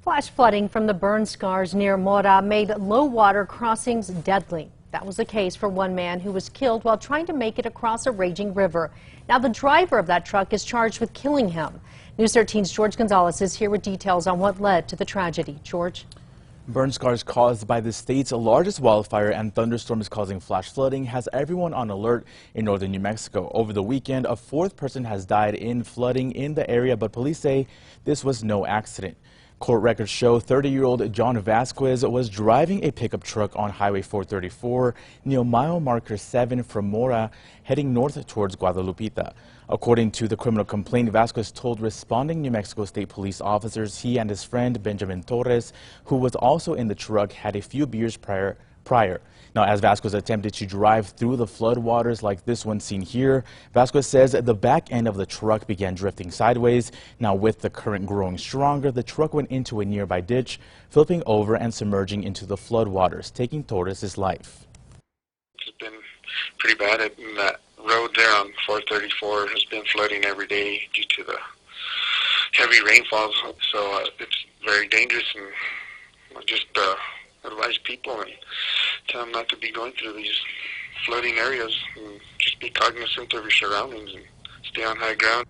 Flash flooding from the burn scars near Mora made low water crossings deadly. That was the case for one man who was killed while trying to make it across a raging river. Now the driver of that truck is charged with killing him. News 13's George Gonzalez is here with details on what led to the tragedy. George? Burn scars caused by the state's largest wildfire and thunderstorms causing flash flooding has everyone on alert in northern New Mexico. Over the weekend, a fourth person has died in flooding in the area, but police say this was no accident. Court records show 30-year-old John Vasquez was driving a pickup truck on Highway 434 near mile marker 7 from Mora, heading north towards Guadalupita. According to the criminal complaint, Vasquez told responding New Mexico State Police officers he and his friend Benjamin Torres, who was also in the truck, had a few beers prior. Now, as Vasquez attempted to drive through the floodwaters like this one seen here, Vasquez says the back end of the truck began drifting sideways. Now, with the current growing stronger, the truck went into a nearby ditch, flipping over and submerging into the floodwaters, taking Torres' life. It's been pretty bad. And that road there on 434 has been flooding every day due to the heavy rainfalls. So it's very dangerous, and just advise people and tell them not to be going through these flooding areas, and just be cognizant of your surroundings and stay on high ground.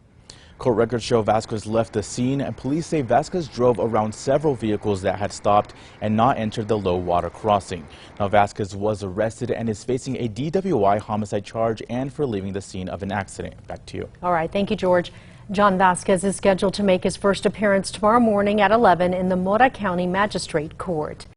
Court records show Vasquez left the scene, and police say Vasquez drove around several vehicles that had stopped and not entered the low water crossing. Now, Vasquez was arrested and is facing a DWI homicide charge and for leaving the scene of an accident. Back to you. All right, thank you, George. John Vasquez is scheduled to make his first appearance tomorrow morning at 11 in the Mora County Magistrate Court.